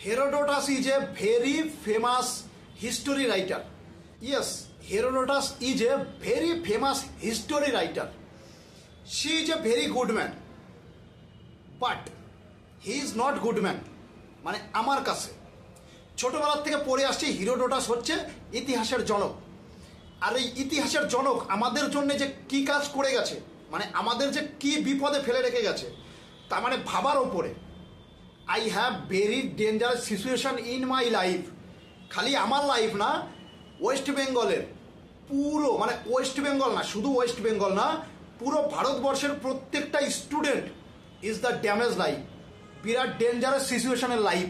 Herodotus is a very famous history writer. Yes, Herodotus is a very famous history writer. She is a very good man. But he is not good man. মানে আমার কাছে ছোটবেলা থেকে পড়ে আসছে হিরোডোটাস হচ্ছে ইতিহাসের জনক। আর এই ইতিহাসের জনক আমাদের জন্য যে কি কাজ করে গেছে, মানে আমাদের যে কি বিপদে ফেলে রেখে গেছে, তা মানে ভাবার ওপরে। I have very dangerous situation in my life. খালি আমার লাইফ না, ওয়েস্ট বেঙ্গলের পুরো, মানে ওয়েস্ট বেঙ্গল না, শুধু ওয়েস্ট বেঙ্গল না, পুরো ভারতবর্ষের প্রত্যেকটা student is the damage life, Virat dangerous সিচুয়েশনের লাইফ।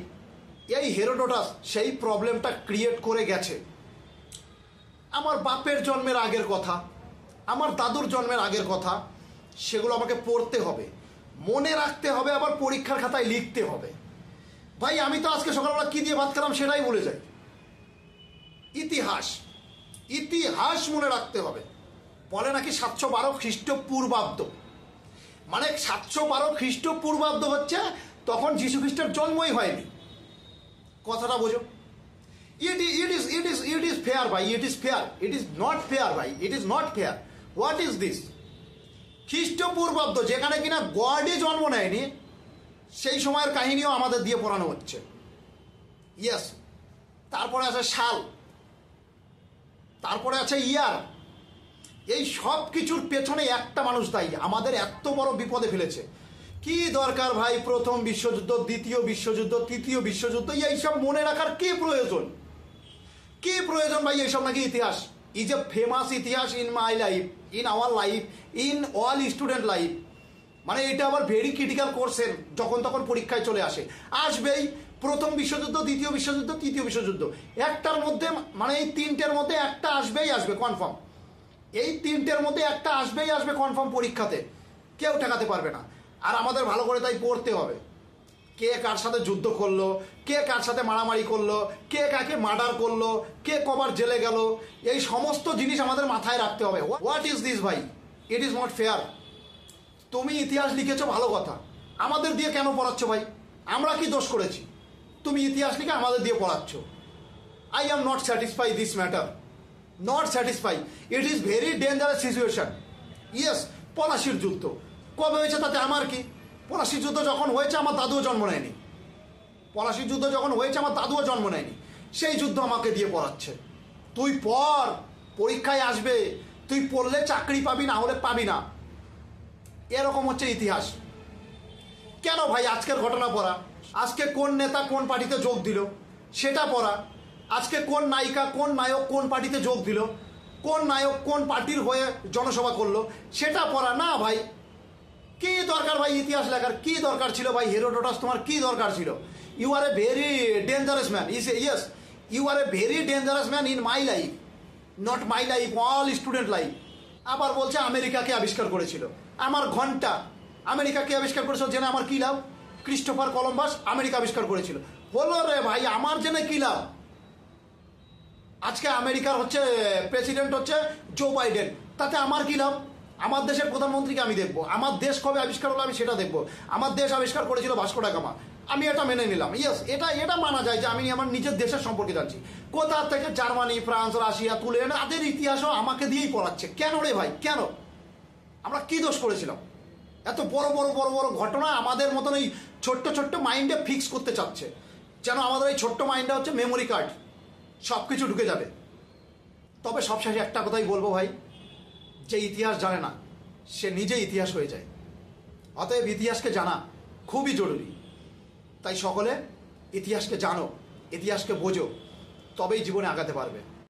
এই হেরোডোটাস সেই প্রবলেমটা ক্রিয়েট করে গেছে। আমার বাপের জন্মের আগের কথা, আমার দাদুর জন্মের আগের কথা, সেগুলো আমাকে পড়তে হবে, মনে রাখতে হবে, আবার পরীক্ষার খাতায় লিখতে হবে। ভাই আমি তো আজকে সকালবেলা কী দিয়ে ভাত খেলাম সেটাই বলে যাই। ইতিহাস, ইতিহাস মনে রাখতে হবে। বলে নাকি 712 খ্রিস্টপূর্বাব্দ, মানে 712 খ্রিস্টপূর্বাব্দ হচ্ছে তখন যীশু খ্রিস্টের জন্মই হয়নি। কথাটা বোঝো। It is fair ভাই, it is fair, it is not fair ভাই, it is not fair. What is this? খ্রিস্টপূর্বাব্দ যেখানে কিনা গডই জন্ম নেয়নি, সেই সময়ের কাহিনীও আমাদের দিয়ে পড়ানো হচ্ছে। ইয়েস, তারপরে আছে সাল, তারপরে আছে ইয়ার। এই সব কিছুর পেছনে একটা মানুষ দায়ী, আমাদের এত বড় বিপদে ফেলেছে। কি দরকার ভাই প্রথম বিশ্বযুদ্ধ, দ্বিতীয় বিশ্বযুদ্ধ, তৃতীয় বিশ্বযুদ্ধ, এইসব মনে রাখার কি প্রয়োজন? কি প্রয়োজন ভাই এইসব? নাকি ইতিহাস ইজ এ ফেমাস ইতিহাস in my life, in our life, in all student life. মানে এটা আবার ভেরি ক্রিটিক্যাল কোর্সের, যখন তখন পরীক্ষায় চলে আসে, আসবেই। প্রথম বিশ্বযুদ্ধ, দ্বিতীয় বিশ্বযুদ্ধ, তৃতীয় বিশ্বযুদ্ধ, একটার মধ্যে, মানে এই তিনটের মধ্যে একটা আসবেই আসবে কনফার্ম। এই তিনটের মধ্যে একটা আসবেই আসবে কনফার্ম পরীক্ষাতে, কেউ ঠেকাতে পারবে না। আর আমাদের ভালো করে তাই পড়তে হবে, কে কার সাথে যুদ্ধ করলো, কে কার সাথে মারামারি করলো, কে কাকে মার্ডার করলো, কে কবার জেলে গেল, এই সমস্ত জিনিস আমাদের মাথায় রাখতে হবে। হোয়াট ইজ দিস ভাই? It is not fair. তুমি ইতিহাস লিখেছো ভালো কথা, আমাদের দিয়ে কেন পড়াচ্ছ ভাই? আমরা কি দোষ করেছি? তুমি ইতিহাস লিখে আমাদের দিয়ে পড়াচ্ছ। I am not satisfy this matter, not satisfy. It is very dangerous situation. Yes, পলাশির যুদ্ধ কবে হয়েছে তাতে আমার কি? পলাশির যুদ্ধ যখন হয়েছে আমার দাদুও জন্ম নেয়নি। পলাশির যুদ্ধ যখন হয়েছে আমার দাদুও জন্ম নেয়নি, সেই যুদ্ধ আমাকে দিয়ে পড়াচ্ছে। তুই পড়, পরীক্ষায় আসবে, তুই পড়লে চাকরি পাবি, না হলে পাবি না। এরকম হচ্ছে ইতিহাস। কেন ভাই আজকের ঘটনা পড়া? আজকে কোন নেতা কোন পার্টিতে যোগ দিল সেটা পড়া। আজকে কোন নায়িকা কোন নায়ক কোন পার্টিতে যোগ দিল, কোন নায়ক কোন পার্টির হয়ে জনসভা করলো সেটা পড়া না ভাই। কি দরকার ভাই ইতিহাস লেখার? কি দরকার ছিল ভাই হেরোডোটাস? তোমার কি দরকার ছিল? You are a very dangerous man. Yes, you are a very dangerous man in my life, not my life, all student life. আবার বলছে আমেরিকাকে আবিষ্কার করেছিল। আমার ঘন্টা, আমেরিকাকে আবিষ্কার করেছিল জেনে আমার কী লাভ? ক্রিস্টোফার কলম্বাস আমেরিকা আবিষ্কার করেছিল। হলো রে ভাই, আমার জেনে কী লাভ? আজকে আমেরিকার হচ্ছে প্রেসিডেন্ট হচ্ছে জো বাইডেন, তাতে আমার কী লাভ? আমার দেশের প্রধানমন্ত্রীকে আমি দেখবো। আমার দেশ কবে আবিষ্কার হলো আমি সেটা দেখবো। আমার দেশ আবিষ্কার করেছিল ভাস্কো ডা গামা, আমি এটা মেনে নিলাম। ইয়েস, এটা মানা যায় যে আমি আমার নিজের দেশের সম্পর্কে জানছি। কোথা থেকে জার্মানি, ফ্রান্স, রাশিয়া তুলে এনে তাদের ইতিহাসও আমাকে দিয়েই পড়াচ্ছে। কেন রে ভাই, কেন? আমরা কি দোষ করেছিলাম? এত বড় বড় বড় বড় ঘটনা আমাদের মতন এই ছোট্ট ছোট্ট মাইন্ডে ফিক্স করতে চাচ্ছে, যেন আমাদের এই ছোট্ট মাইন্ডটা হচ্ছে মেমোরি কার্ড, সব কিছু ঢুকে যাবে। তবে সবশেষে একটা কথাই বলবো ভাই, যে ইতিহাস জানে না সে নিজেই ইতিহাস হয়ে যায়। অতএব ইতিহাসকে জানা খুবই জরুরি। তাই সকলে ইতিহাসকে জানো, ইতিহাসকে বোঝো, তবেই জীবনে আগাতে পারবে।